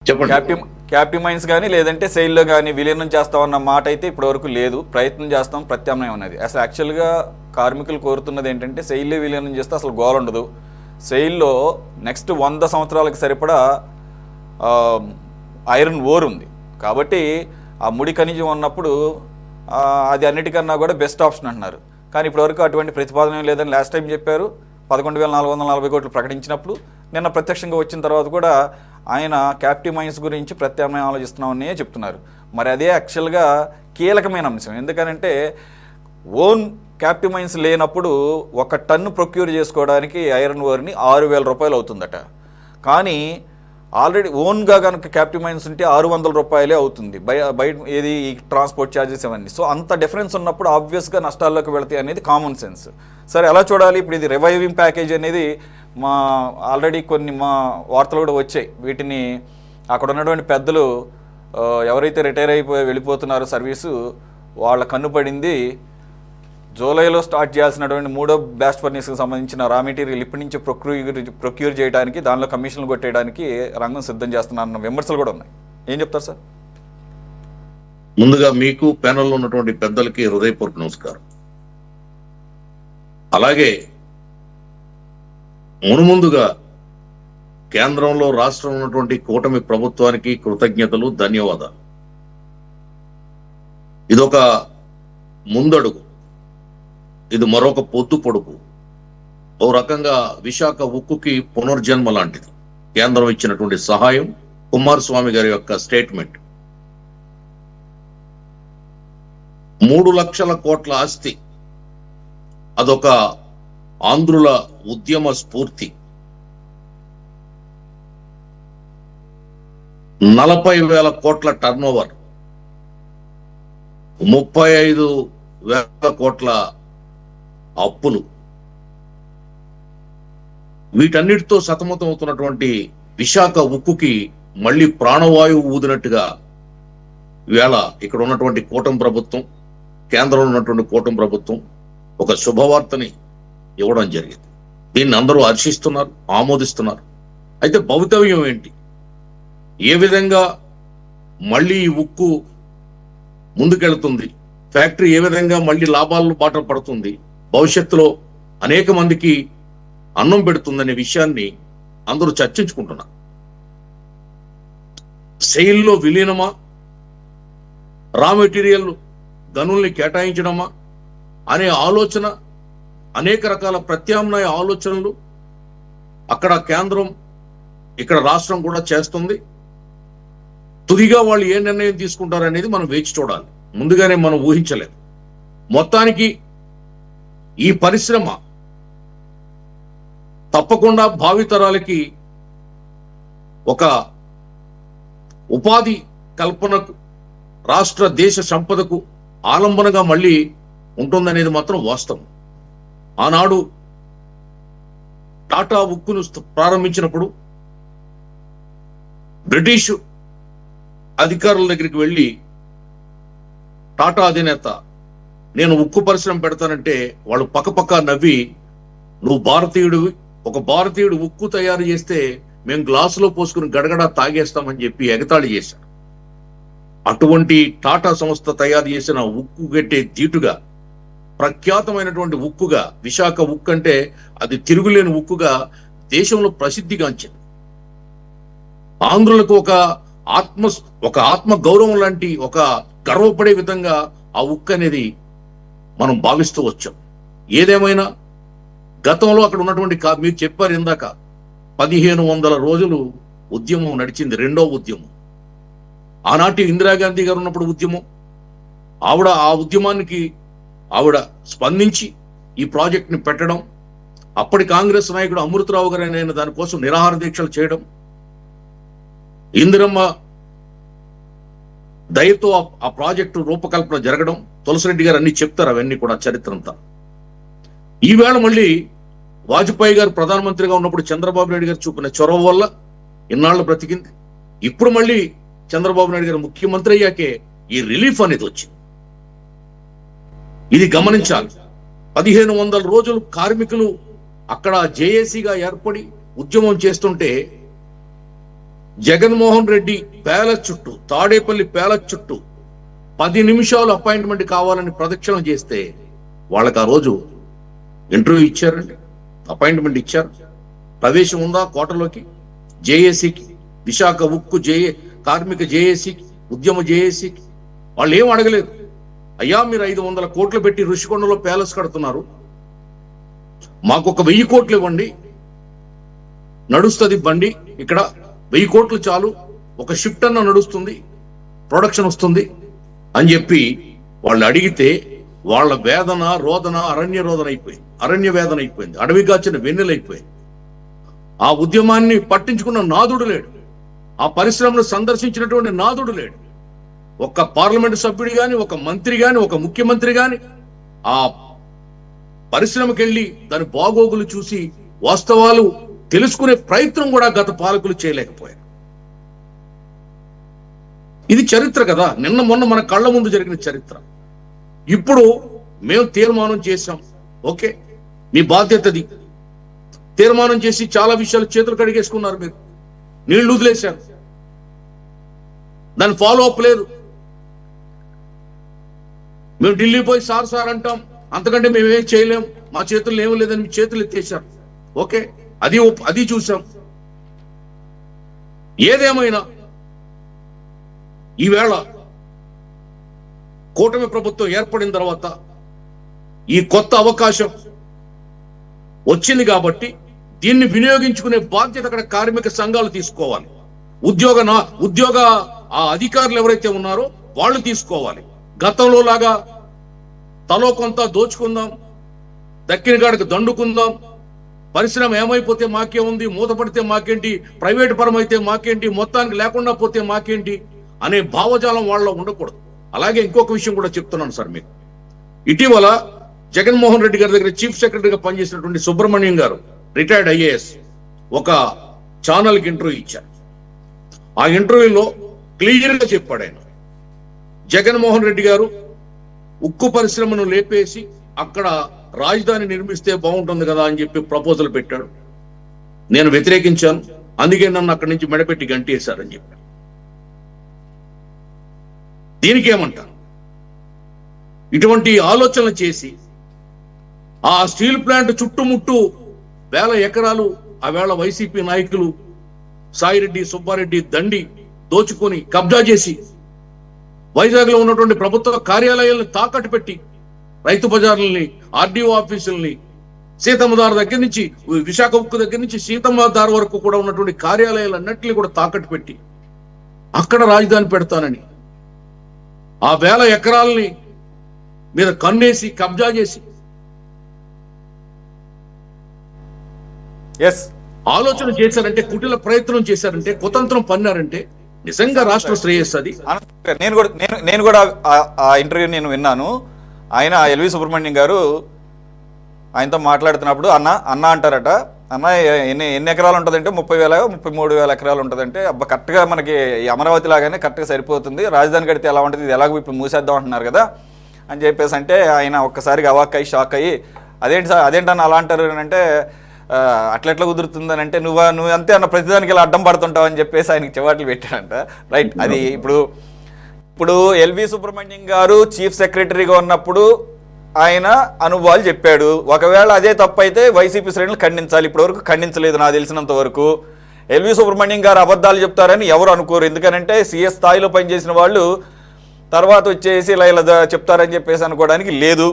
చెప్పండి. Captive mines కానీ లేదంటే సెయిల్లో కానీ విలీనం చేస్తామన్న మాట అయితే ఇప్పటివరకు లేదు. ప్రయత్నం చేస్తాం, ప్రత్యామ్నాయం ఉన్నది. అసలు యాక్చువల్గా కార్మికులు కోరుతున్నది ఏంటంటే సెయిల్లో విలీనం చేస్తే అసలు గోల ఉండదు. సెయిల్లో నెక్స్ట్ 100 సంవత్సరాలకు సరిపడా ఐరన్ ఓర్ ఉంది కాబట్టి ఆ ముడి ఖనిజం ఉన్నప్పుడు అది అన్నిటికన్నా కూడా బెస్ట్ ఆప్షన్ అంటున్నారు. కానీ ఇప్పటివరకు అటువంటి ప్రతిపాదన లేదని లాస్ట్ టైం చెప్పారు. 11,440 కోట్లు ప్రకటించినప్పుడు నిన్న ప్రత్యక్షంగా వచ్చిన తర్వాత కూడా ఆయన క్యాప్టివ్ మైన్స్ గురించి ప్రత్యామ్నాయం ఆలోచిస్తున్నామని చెప్తున్నారు. మరి అదే యాక్చువల్గా కీలకమైన అంశం. ఎందుకనంటే ఓన్ క్యాప్టివ్ మైన్స్ లేనప్పుడు 1 టన్ను ప్రొక్యూర్ చేసుకోవడానికి ఐరన్ ఓర్ని 6,000 రూపాయలు అవుతుందట. కానీ ఆల్రెడీ ఓన్గా కనుక క్యాప్టివ్ మైన్స్ ఉంటే 600 రూపాయలే అవుతుంది బయట ఏది ఈ ట్రాన్స్పోర్ట్ ఛార్జెస్ ఇవన్నీ. సో అంత డిఫరెన్స్ ఉన్నప్పుడు ఆబ్వియస్గా నష్టాల్లోకి వెళతాయి అనేది కామన్ సెన్స్. సరే ఎలా చూడాలి ఇప్పుడు ఇది రివైవింగ్ ప్యాకేజ్ అనేది మా ఆల్రెడీ కొన్ని మా వార్తలు కూడా వచ్చాయి. వీటిని అక్కడ ఉన్నటువంటి పెద్దలు ఎవరైతే రిటైర్ అయిపోయి వెళ్ళిపోతున్నారో సర్వీసు వాళ్ళ కన్ను పడింది. జూలైలో స్టార్ట్ చేయాల్సినటువంటి 3వ బ్లాస్ట్ ఫర్నేస్కి సంబంధించిన రా మెటీరియల్ ఇప్పటి నుంచి ప్రొక్యూర్ చేయడానికి, దానిలో కమిషన్లు కొట్టేయడానికి రంగం సిద్ధం చేస్తున్నారన్న విమర్శలు కూడా ఉన్నాయి. ఏం చెప్తారు సార్? ముందుగా మీకు ప్యానెల్లో ఉన్నటువంటి పెద్దలకి హృదయపూర్వక నమస్కారం. అలాగే మునుముందుగా కేంద్రంలో రాష్ట్రంలో ఉన్నటువంటి కూటమి ప్రభుత్వానికి కృతజ్ఞతలు, ధన్యవాదాలు. ఇదొక ముందడుగు, ఇది మరొక పొద్దు పొడుపు. ఓ రకంగా విశాఖ ఉక్కుకి పునర్జన్మ లాంటిది. కేంద్రం ఇచ్చినటువంటి సహాయం, కుమారస్వామి గారి యొక్క స్టేట్మెంట్, 3 లక్షల కోట్ల ఆస్తి, అదొక ఆంధ్రుల ఉద్యమ స్ఫూర్తి. 40,000 కోట్ల టర్నోవర్, 35,000 కోట్ల అప్పులు, వీటన్నిటితో సతమతం అవుతున్నటువంటి విశాఖ ఉక్కుకి మళ్ళీ ప్రాణవాయువు ఊదినట్టుగా వేళ ఇక్కడ ఉన్నటువంటి కూటమి ప్రభుత్వం, కేంద్రంలో ఉన్నటువంటి కూటమి ప్రభుత్వం ఒక శుభవార్తని ఇవ్వడం జరిగింది. దీన్ని అందరూ హర్షిస్తున్నారు, ఆమోదిస్తున్నారు. అయితే భవితవ్యం ఏంటి? ఏ విధంగా మళ్ళీ ఈ ఉక్కు ముందుకెళ్తుంది? ఫ్యాక్టరీ ఏ విధంగా మళ్ళీ లాభాలను బాట పడుతుంది? భవిష్యత్తులో అనేక మందికి అన్నం పెడుతుందనే విషయాన్ని అందరూ చర్చించుకుంటున్నారు. సెయిల్లో విలీనమా, రా మెటీరియల్ గనుల్ని కేటాయించడమా అనే ఆలోచన, అనేక రకాల ప్రత్యామ్నాయ ఆలోచనలు అక్కడ కేంద్రం, ఇక్కడ రాష్ట్రం కూడా చేస్తుంది. తుదిగా వాళ్ళు ఏ నిర్ణయం తీసుకుంటారనేది మనం వేచి చూడాలి. ముందుగానే మనం ఊహించలేదు. మొత్తానికి ఈ పరిశ్రమ తప్పకుండా భావితరాలకి ఒక ఉపాధి కల్పనకు, రాష్ట్ర దేశ సంపదకు ఆలంబనగా మళ్ళీ ఉంటుందనేది మాత్రం వాస్తవం. ఆనాడు టాటా ఉక్కును ప్రారంభించినప్పుడు బ్రిటిష్ అధికారుల దగ్గరికి వెళ్ళి టాటా అధినేత నేను ఉక్కు పరిశ్రమ పెడతానంటే వాళ్ళు పక్కపక్క నవ్వి, నువ్వు భారతీయుడివి, ఒక భారతీయుడు ఉక్కు తయారు చేస్తే మేము గ్లాసులో పోసుకుని గడగడా తాగేస్తామని చెప్పి ఎగతాళి చేశారు. అటువంటి టాటా సంస్థ తయారు చేసిన ఉక్కు గట్టే ధీటుగా, ప్రఖ్యాతమైనటువంటి ఉక్కుగా, విశాఖ ఉక్కు అంటే అది తిరుగులేని ఉక్కుగా దేశంలో ప్రసిద్ధిగాంచింది. ఆంధ్రులకు ఒక ఆత్మ గౌరవం లాంటి, ఒక గర్వపడే విధంగా ఆ ఉక్కు అనేది మనం భావిస్తూ వచ్చాం. ఏదేమైనా గతంలో అక్కడ ఉన్నటువంటి మీరు చెప్పారు ఇందాక, 1500 రోజులు ఉద్యమం నడిచింది, రెండో ఉద్యమం. ఆనాటి ఇందిరాగాంధీ గారు ఉన్నప్పుడు ఉద్యమం, ఆ ఉద్యమానికి ఆవిడ స్పందించి ఈ ప్రాజెక్ట్ ని పెట్టడం, అప్పటి కాంగ్రెస్ నాయకుడు అమృతరావు గారు ఆయన దానికోసం నిరాహార దీక్షలు చేయడం, ఇందిరమ్మ దయతో ఆ ప్రాజెక్టు రూపకల్పన జరగడం, తులసిరెడ్డి గారు అన్ని చెప్తారు, అవన్నీ కూడా చరిత్ర అంతా. ఈవేళ మళ్ళీ వాజ్పేయి గారు ప్రధానమంత్రిగా ఉన్నప్పుడు చంద్రబాబు నాయుడు గారు చూపిన చొరవ వల్ల ఇన్నాళ్ళు బ్రతికింది. ఇప్పుడు మళ్ళీ చంద్రబాబు నాయుడు గారు ముఖ్యమంత్రి అయ్యాకే ఈ రిలీఫ్ అనేది వచ్చింది. ఇది గమనించాలి. 1500 రోజులు కార్మికులు అక్కడ జేఏసీగా ఏర్పడి ఉద్యమం చేస్తుంటే జగన్మోహన్ రెడ్డి ప్యాలెస్ చుట్టూ, తాడేపల్లి ప్యాలెస్ చుట్టూ 10 నిమిషాలు అపాయింట్మెంట్ కావాలని ప్రదక్షిణం చేస్తే వాళ్ళకి ఆ రోజు ఇంటర్వ్యూ ఇచ్చారండి, అపాయింట్మెంట్ ఇచ్చారు. ప్రవేశం ఉందా కోటలోకి? జేఏసీకి, విశాఖ ఉక్కు కార్మిక జేఏసీకి, ఉద్యమ జేఏసీకి వాళ్ళు ఏం అడగలేదు. అయ్యా మీరు 500 కోట్లు పెట్టి ఋషికొండలో ప్యాలెస్ కడుతున్నారు, మాకు ఒక 1000 కోట్లు ఇవ్వండి, నడుస్తుంది బండి, ఇక్కడ 1000 కోట్లు చాలు, ఒక షిఫ్ట్ అన్న నడుస్తుంది, ప్రొడక్షన్ వస్తుంది అని చెప్పి వాళ్ళు అడిగితే వాళ్ళ వేదన రోదన అరణ్య వేదన అయిపోయింది, అడవి కాచిన వెన్నెలైపోయింది. ఆ ఉద్యమాన్ని పట్టించుకున్న నాదుడు లేడు, ఆ పరిశ్రమను సందర్శించినటువంటి నాదుడు లేడు. ఒక్క పార్లమెంటు సభ్యుడు గాని, ఒక మంత్రి గాని, ఒక ముఖ్యమంత్రి గాని ఆ పరిశ్రమకి వెళ్ళి దాని బాగోగులు చూసి వాస్తవాలు తెలుసుకునే ప్రయత్నం కూడా గత పాలకులు చేయలేకపోయారు. ఇది చరిత్ర కదా, నిన్న మొన్న మన కళ్ళ ముందు జరిగిన చరిత్ర. ఇప్పుడు మేము తీర్మానం చేశాం, ఓకే, మీ బాధ్యతది. తీర్మానం చేసి చాలా విషయాలు చేతులు కడిగేసుకున్నారు, మీరు నీళ్లు వదిలేశారు, దాని ఫాలో అప్ లేదు. మేము ఢిల్లీ పోయి సార్ అంటాం, అంతకంటే మేమేం చేయలేం, మా చేతుల్లో ఏమీ లేదని మీ చేతులు ఎత్తేశారు, ఓకే, అది చూసాం. ఏదేమైనా ఈవేళ కూటమి ప్రభుత్వం ఏర్పడిన తర్వాత ఈ కొత్త అవకాశం వచ్చింది కాబట్టి దీన్ని వినియోగించుకునే బాధ్యత అక్కడ కార్మిక సంఘాలు తీసుకోవాలి, ఉద్యోగ ఆ అధికారులు ఎవరైతే ఉన్నారో వాళ్ళు తీసుకోవాలి. గతంలో లాగా తలో కొంత దోచుకుందాం, దక్కిన కాడికి దండుకుందాం, పరిశ్రమ ఏమైపోతే మాకే ఉంది, మూతపడితే మాకేంటి, ప్రైవేట్ పరం అయితే మాకేంటి, మొత్తానికి లేకుండా పోతే మాకేంటి అనే భావజాలం వాళ్ళలో ఉండకూడదు. అలాగే ఇంకొక విషయం కూడా చెప్తున్నాను సార్ మీకు. ఇటీవల జగన్మోహన్ రెడ్డి గారి దగ్గర చీఫ్ సెక్రటరీగా పనిచేసినటువంటి సుబ్రహ్మణ్యం గారు, రిటైర్డ్ ఐఏఎస్, ఒక ఛానల్కి ఇంటర్వ్యూ ఇచ్చారు. ఆ ఇంటర్వ్యూలో క్లియర్గా చెప్పాడు ఆయన, జగన్మోహన్ రెడ్డి గారు ఉక్కు పరిశ్రమను లేపేసి అక్కడ రాజధాని నిర్మిస్తే బాగుంటుంది కదా అని చెప్పి ప్రపోజల్ పెట్టాడు. నేను వ్యతిరేకించాను, అందుకే నన్ను అక్కడి నుంచి మెడపెట్టి గంటేశారని చెప్పాడు. దీనికి ఏమంటారు? ఇటువంటి ఆలోచనలు చేసి ఆ స్టీల్ ప్లాంట్ చుట్టుముట్టు 1000 ఎకరాలు ఆ వేళ వైసీపీ నాయకులు సాయిరెడ్డి, సుబ్బారెడ్డి దండి దోచుకొని కబ్జా చేసి వైజాగ్ లో ఉన్నటువంటి ప్రభుత్వ కార్యాలయాలను తాకట్టు పెట్టి రైతు బజార్లని, ఆర్డీఓ ఆఫీసుల్ని, సీతమ్మదారు దగ్గర నుంచి విశాఖ ఉక్కు దగ్గర నుంచి సీతమ్మదారు వరకు కూడా ఉన్నటువంటి కార్యాలయాలన్నింటినీ కూడా తాకట్టు పెట్టి అక్కడ రాజధాని పెడతానని ఆ 1000 ఎకరాలని మీద కన్నేసి కబ్జా చేసి ఆలోచన చేశారంటే, కుటిల ప్రయత్నం చేశారంటే, కుతంత్రం పన్నారంటే నిజంగా రాష్ట్ర శ్రేయస్సు అది. నేను కూడా ఆ ఇంటర్వ్యూ నేను విన్నాను. ఆయన ఎల్వి సుబ్రహ్మణ్యం గారు ఆయనతో మాట్లాడుతున్నప్పుడు అన్న అంటారట, అన్న ఎన్ని ఎకరాలు ఉంటుందంటే 33,000 ఎకరాలు ఉంటుందంటే, అబ్బా కరెక్ట్గా మనకి అమరావతి లాగానే కరెక్ట్గా సరిపోతుంది, రాజధాని కడితే ఎలా ఉంటుంది, ఇది ఎలాగో ఇప్పుడు మూసేద్దాం అంటున్నారు కదా అని చెప్పేసి అంటే ఆయన ఒక్కసారిగా అవాక్కయ్యి షాక్ అయ్యి, అదేంటన్న అలా అంటారు అని అంటే, అట్లెట్లా కుదురుతుందని అంటే, నువ్వు అంతే అన్న ప్రతిదానికి ఇలా అడ్డం పడుతుంటావు అని చెప్పేసి ఆయనకి చివాట్లు పెట్టాడంట. రైట్, అది ఇప్పుడు ఎల్వి సుబ్రహ్మణ్యం గారు చీఫ్ సెక్రటరీగా ఉన్నప్పుడు ఆయన అనుభవాలు చెప్పాడు. ఒకవేళ అదే తప్పు అయితే వైసీపీ శ్రేణులు ఖండించాలి. ఇప్పటివరకు ఖండించలేదు నాకు తెలిసినంత వరకు. ఎల్వి సుబ్రహ్మణ్యం గారు అబద్ధాలు చెప్తారని ఎవరు అనుకోరు, ఎందుకనంటే సీఎస్ స్థాయిలో పనిచేసిన వాళ్ళు తర్వాత వచ్చేసి ఇలా చెప్తారని చెప్పేసి అనుకోవడానికి లేదు.